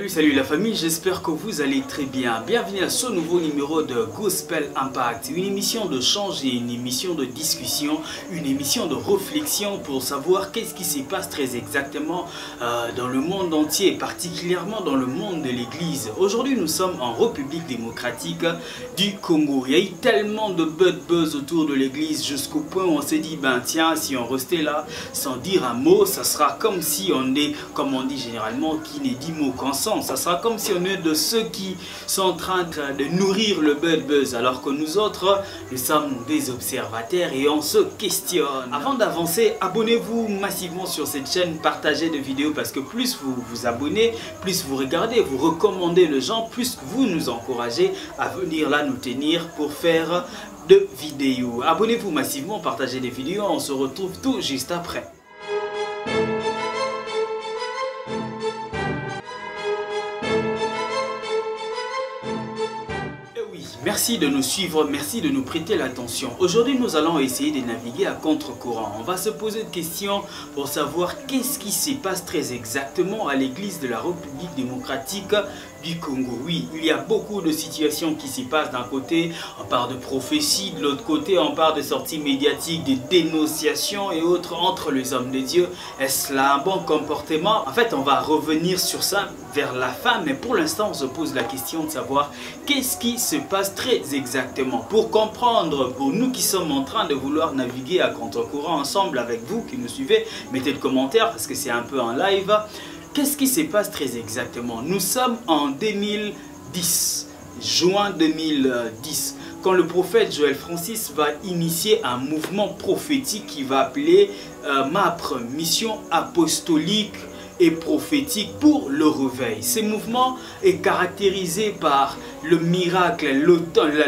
Salut la famille, j'espère que vous allez très bien. Bienvenue à ce nouveau numéro de Gospel Impact, une émission de change et une émission de discussion, une émission de réflexion pour savoir qu'est-ce qui se passe très exactement dans le monde entier, particulièrement dans le monde de l'église. Aujourd'hui nous sommes en République démocratique du Congo. Il y a eu tellement de buzz autour de l'église jusqu'au point où on s'est dit, ben tiens, si on restait là sans dire un mot, ça sera comme si on est, comme on dit généralement, qui n'est dit mot qu'ensemble. Ça sera comme si on est de ceux qui sont en train de nourrir le buzz, alors que nous autres, nous sommes des observateurs et on se questionne. Avant d'avancer, abonnez-vous massivement sur cette chaîne, partagez des vidéos parce que plus vous vous abonnez, plus vous regardez, vous recommandez les gens, plus vous nous encouragez à venir là nous tenir pour faire de vidéos. Abonnez-vous massivement, partagez des vidéos, on se retrouve tout juste après. Merci de nous suivre, merci de nous prêter l'attention. Aujourd'hui, nous allons essayer de naviguer à contre-courant. On va se poser des questions pour savoir qu'est-ce qui se passe très exactement à l'église de la République démocratique du Congo. Oui, il y a beaucoup de situations qui s'y passent. D'un côté, on parle de prophétie, de l'autre côté, on parle de sorties médiatiques, de dénonciations et autres entre les hommes de Dieu. Est-ce là un bon comportement? En fait, on va revenir sur ça vers la fin, mais pour l'instant, on se pose la question de savoir qu'est-ce qui se passe très exactement. Pour comprendre, pour nous qui sommes en train de vouloir naviguer à contre-courant ensemble avec vous qui nous suivez, mettez le commentaire parce que c'est un peu en live. Qu'est-ce qui se passe très exactement? Nous sommes en 2010, juin 2010, quand le prophète Joël Francis va initier un mouvement prophétique qui va appeler MAPRE, Mission Apostolique et prophétique pour le réveil. Ce mouvement est caractérisé par le miracle,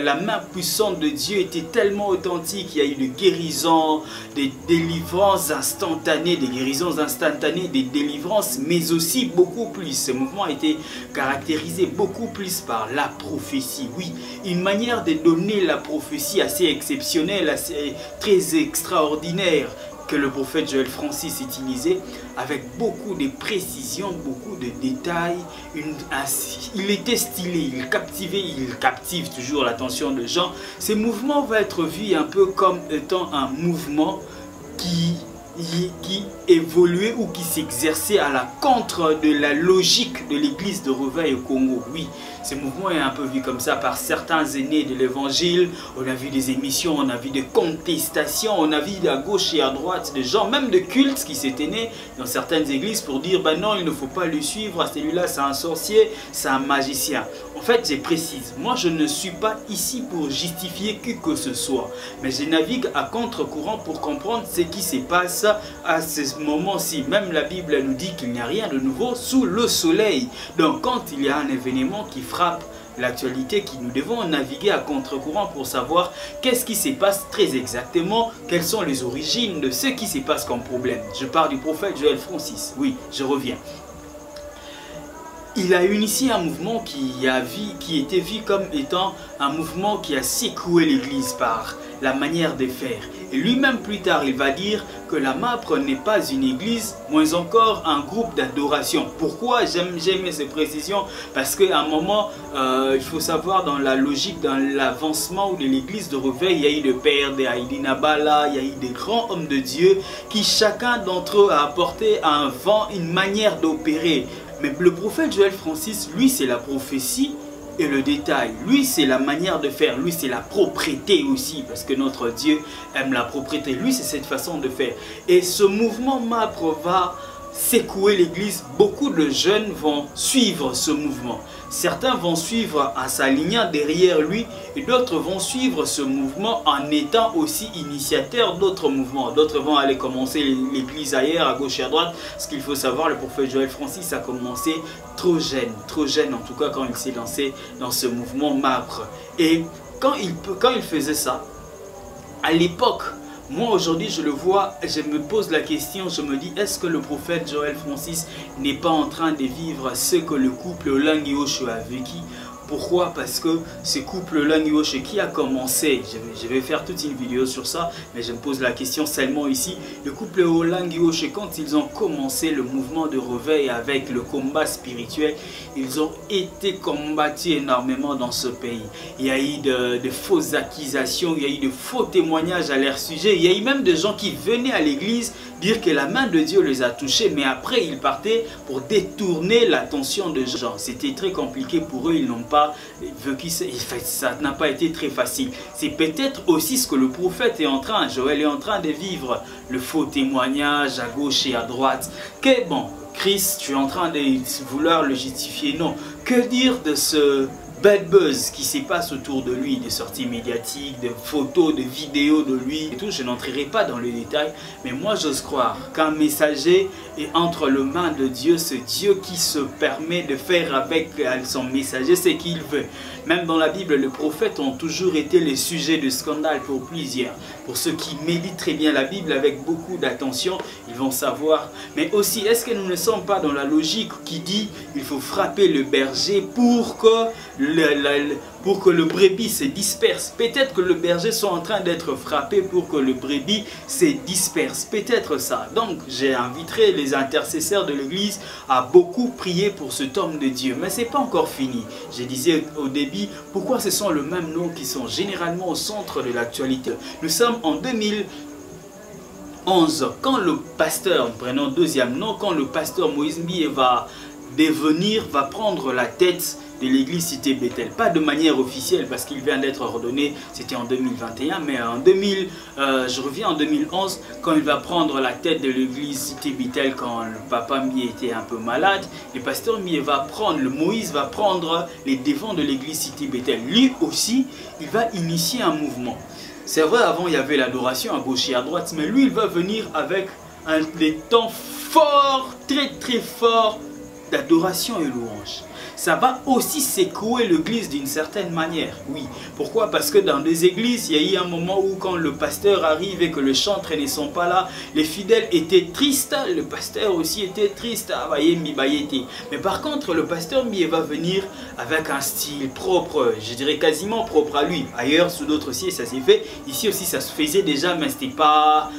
la main puissante de Dieu était tellement authentique, il y a eu des guérisons, des délivrances instantanées, des délivrances, mais aussi beaucoup plus. Ce mouvement a été caractérisé beaucoup plus par la prophétie. Oui, une manière de donner la prophétie assez exceptionnelle, assez très extraordinaire, que le prophète Joël Francis utilisait avec beaucoup de précision, beaucoup de détails. Il était stylé, il captive toujours l'attention des gens. Ce mouvement va être vu un peu comme étant un mouvement qui évoluait ou qui s'exerçait à la contre de la logique de l'église de réveil au Congo. Oui, ce mouvement est un peu vu comme ça par certains aînés de l'évangile. On a vu des émissions, on a vu des contestations, on a vu à gauche et à droite des gens, même de cultes qui s'étaient nés dans certaines églises pour dire ben non, il ne faut pas le suivre, celui-là c'est un sorcier, c'est un magicien. En fait, je précise, moi je ne suis pas ici pour justifier que ce soit, mais je navigue à contre-courant pour comprendre ce qui se passe à ce moment-ci. Même la Bible nous dit qu'il n'y a rien de nouveau sous le soleil. Donc quand il y a un événement qui frappe l'actualité, nous devons naviguer à contre-courant pour savoir qu'est-ce qui se passe très exactement, quelles sont les origines de ce qui se passe comme problème. Je parle du prophète Joël Francis. Oui, je reviens. Il a initié un mouvement qui était vu comme étant un mouvement qui a secoué l'église par la manière de faire. Et lui-même plus tard, il va dire que la MAPRE n'est pas une église, moins encore un groupe d'adoration. Pourquoi j'aime ces précisions? Parce qu'à un moment, il faut savoir dans la logique, dans l'avancement de l'église de réveil, il y a eu le père de Haïdi Nabala, il y a eu des grands hommes de Dieu qui chacun d'entre eux a apporté un vent, une manière d'opérer. Mais le prophète Joël Francis, lui, c'est la prophétie et le détail. Lui, c'est la manière de faire. Lui, c'est la propreté aussi, parce que notre Dieu aime la propreté. Lui, c'est cette façon de faire. Et ce mouvement MAPRE va secouer l'église. Beaucoup de jeunes vont suivre ce mouvement. Certains vont suivre en s'alignant derrière lui et d'autres vont suivre ce mouvement en étant aussi initiateurs d'autres mouvements. D'autres vont aller commencer l'église ailleurs, à gauche et à droite. Ce qu'il faut savoir, le prophète Joël Francis a commencé trop jeune en tout cas quand il s'est lancé dans ce mouvement MAPRE. Et quand il faisait ça, à l'époque, moi aujourd'hui je le vois, je me pose la question, je me dis est-ce que le prophète Joël Francis n'est pas en train de vivre ce que le couple Olang Yoshua a vécu? Pourquoi? Parce que ce couple Languioche qui a commencé, je vais faire toute une vidéo sur ça, mais je me pose la question seulement ici. Le couple Languioche, quand ils ont commencé le mouvement de réveil avec le combat spirituel, ils ont été combattus énormément dans ce pays. Il y a eu de fausses accusations, il y a eu de faux témoignages à leur sujet. Il y a eu même des gens qui venaient à l'église dire que la main de Dieu les a touchés, mais après ils partaient pour détourner l'attention de gens. C'était très compliqué pour eux, ils n'ont pas vécu ça, ça n'a pas été très facile. C'est peut-être aussi ce que le prophète est en train, Joël est en train de vivre, le faux témoignage à gauche et à droite. Que bon, Christ, tu es en train de vouloir le justifier, non. Que dire de ce bad buzz qui se passe autour de lui, des sorties médiatiques, de photos, de vidéos de lui et tout, je n'entrerai pas dans les détails, mais moi j'ose croire qu'un messager est entre les mains de Dieu, ce Dieu qui se permet de faire avec son messager ce qu'il veut. Même dans la Bible, les prophètes ont toujours été les sujets de scandale pour plusieurs. Pour ceux qui méditent très bien la Bible avec beaucoup d'attention, ils vont savoir. Mais aussi, est-ce que nous ne sommes pas dans la logique qui dit il faut frapper le berger pour que le brebis se disperse? Peut-être que le berger soit en train d'être frappé pour que le brebis se disperse. Peut-être ça. Donc, j'inviterai les intercesseurs de l'Église à beaucoup prier pour cet homme de Dieu. Mais ce n'est pas encore fini. Je disais au début, pourquoi ce sont les mêmes noms qui sont généralement au centre de l'actualité? Nous sommes en 2011, quand le pasteur, prenons deuxième nom, quand le pasteur Moïse Mbié va prendre la tête de l'église Cité Bethel, pas de manière officielle parce qu'il vient d'être ordonné, c'était en 2021, mais je reviens en 2011 quand il va prendre la tête de l'église Cité Bethel, quand le papa Mbié était un peu malade, le pasteur Mbié va prendre, Moïse va prendre les devants de l'église Cité Bethel. Lui aussi, il va initier un mouvement. C'est vrai, avant il y avait l'adoration à gauche et à droite, mais lui il va venir avec des temps forts, très forts d'adoration et louange. Ça va aussi secouer l'église d'une certaine manière. Oui. Pourquoi? Parce que dans des églises, il y a eu un moment où quand le pasteur arrive et que les chantres ne sont pas là, les fidèles étaient tristes, le pasteur aussi était triste. Mais par contre, le pasteur Mbié va venir avec un style propre, je dirais quasiment propre à lui. Ailleurs, sous d'autres cieux, ça s'est fait. Ici aussi, ça se faisait déjà, mais c'était pas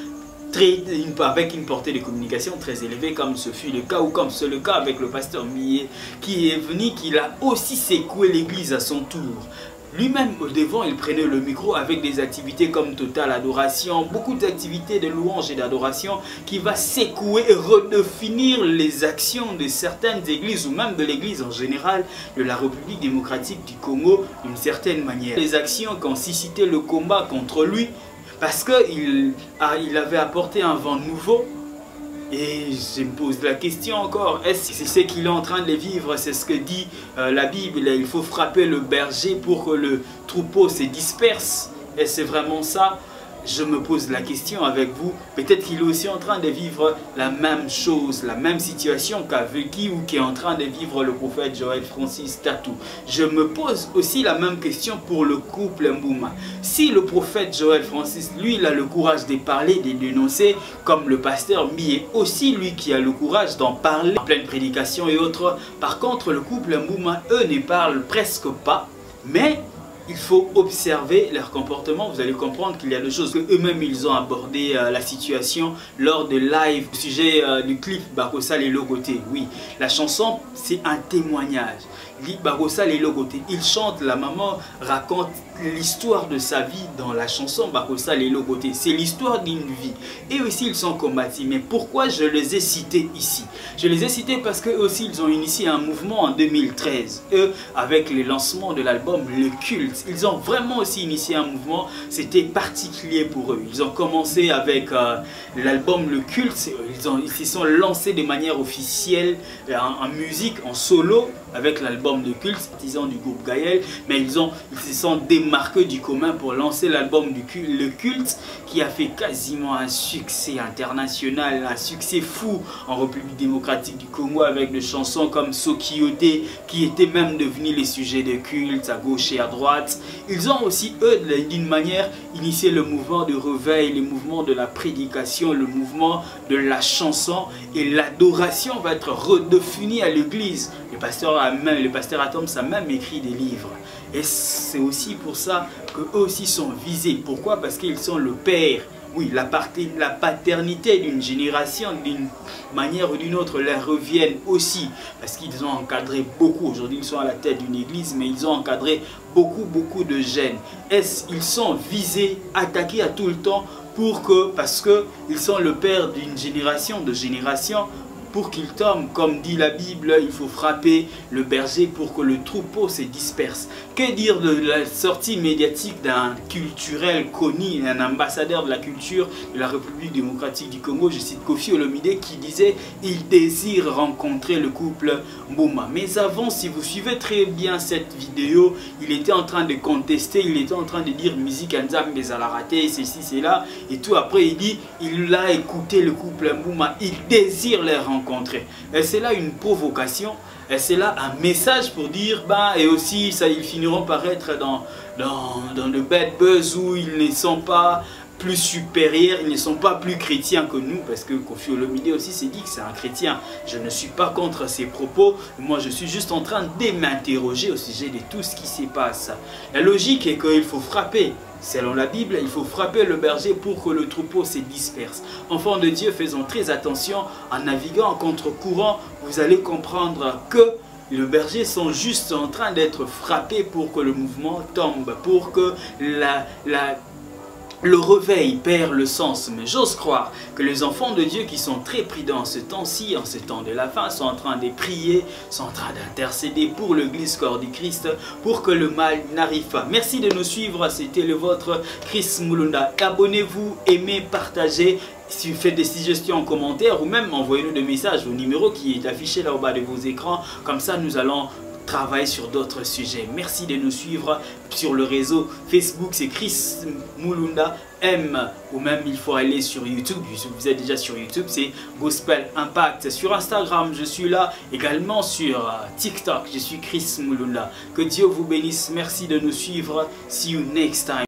avec une portée de communication très élevée comme ce fut le cas, ou comme c'est le cas avec le pasteur Mbié qui est venu, qui a aussi secoué l'église à son tour. Lui-même au devant, il prenait le micro avec des activités comme Total Adoration, beaucoup d'activités de louange et d'adoration qui va secouer et redéfinir les actions de certaines églises ou même de l'église en général de la République démocratique du Congo d'une certaine manière. Les actions qui ont suscité le combat contre lui, parce qu'il avait apporté un vent nouveau. Et je me pose la question encore, est-ce que c'est ce qu'il est en train de vivre? C'est ce que dit la Bible, il faut frapper le berger pour que le troupeau se disperse. Et c'est vraiment ça? Je me pose la question avec vous. Peut-être qu'il est aussi en train de vivre la même chose, la même situation qu'a vécu ou qui est en train de vivre le prophète Joël Francis Tatou. Je me pose aussi la même question pour le couple Mbouma. Si le prophète Joël Francis, lui, il a le courage de parler, de dénoncer, comme le pasteur Mbié aussi, lui qui a le courage d'en parler en pleine prédication et autres. Par contre, le couple Mbouma, eux, ne parlent presque pas, mais il faut observer leur comportement. Vous allez comprendre qu'il y a des choses que eux-mêmes ils ont abordé la situation lors de live au sujet du clip Bakossa les Logoté. Oui, la chanson c'est un témoignage. Bakossa les Logoté, il chante, la maman raconte l'histoire de sa vie dans la chanson Bakossa les Logoté. C'est l'histoire d'une vie. Et aussi ils sont combattus. Mais pourquoi je les ai cités ici? Je les ai cités parce qu'eux aussi ils ont initié un mouvement en 2013. Eux, avec le lancement de l'album Le Culte, ils ont vraiment aussi initié un mouvement. C'était particulier pour eux. Ils ont commencé avec l'album Le Culte. Ils se sont lancés de manière officielle en musique, en solo, avec l'album de Culte, artisans du groupe Gaël. Mais ils se sont démarqués du commun pour lancer l'album Le Culte, qui a fait quasiment un succès international, un succès fou en République démocratique du Congo, avec des chansons comme Sokioté, qui étaient même devenus les sujets de culte à gauche et à droite. Ils ont aussi, eux, d'une manière, initié le mouvement de réveil, le mouvement de la prédication, le mouvement de la chanson, et l'adoration va être redéfinie à l'église. Le pasteur Atom a même écrit des livres. Et c'est aussi pour ça qu'eux aussi sont visés. Pourquoi? Parce qu'ils sont le père. Oui, la paternité d'une génération, d'une manière ou d'une autre, leur reviennent aussi. Parce qu'ils ont encadré beaucoup. Aujourd'hui, ils sont à la tête d'une église, mais ils ont encadré beaucoup de jeunes. Ils sont visés, attaqués à tout le temps, parce qu'ils sont le père d'une génération, pour qu'il tombe, comme dit la Bible, il faut frapper le berger pour que le troupeau se disperse. Que dire de la sortie médiatique d'un culturel connu, un ambassadeur de la culture de la République démocratique du Congo, je cite Koffi Olomide, qui disait « Il désire rencontrer le couple Mbuma ». Mais avant, si vous suivez très bien cette vidéo, il était en train de contester, il était en train de dire « Musique Nzambe ezala raté, ceci, c'est là ». Et tout après, il dit « Il a écouté le couple Mbuma, il désire les rencontrer ». Et c'est là une provocation, et c'est là un message pour dire, et aussi ça, ils finiront par être dans le bad buzz où ils ne sont pas plus supérieurs, ils ne sont pas plus chrétiens que nous, parce que Koffi Olomide aussi s'est dit que c'est un chrétien. Je ne suis pas contre ses propos, moi je suis juste en train de m'interroger au sujet de tout ce qui se passe. La logique est qu'il faut frapper. Selon la Bible, il faut frapper le berger pour que le troupeau se disperse. Enfants de Dieu, faisons très attention. En naviguant en contre-courant, vous allez comprendre que les bergers sont juste en train d'être frappés pour que le mouvement tombe, pour que le réveil perd le sens. Mais j'ose croire que les enfants de Dieu qui sont très prudents en ce temps-ci, en ce temps de la fin, sont en train de prier, sont en train d'intercéder pour l'église corps du Christ, pour que le mal n'arrive pas. Merci de nous suivre, c'était le vôtre Chris Mulunda. Abonnez-vous, aimez, partagez. Si vous faites des suggestions en commentaire ou même envoyez-nous des messages au numéro qui est affiché là au bas de vos écrans. Comme ça, nous allons travailler sur d'autres sujets. Merci de nous suivre sur le réseau Facebook, c'est Chris Mulunda M, ou même il faut aller sur YouTube. Vous êtes déjà sur YouTube, c'est Gospel Impact. Sur Instagram, je suis là, également sur TikTok, je suis Chris Mulunda. Que Dieu vous bénisse, merci de nous suivre. See you next time.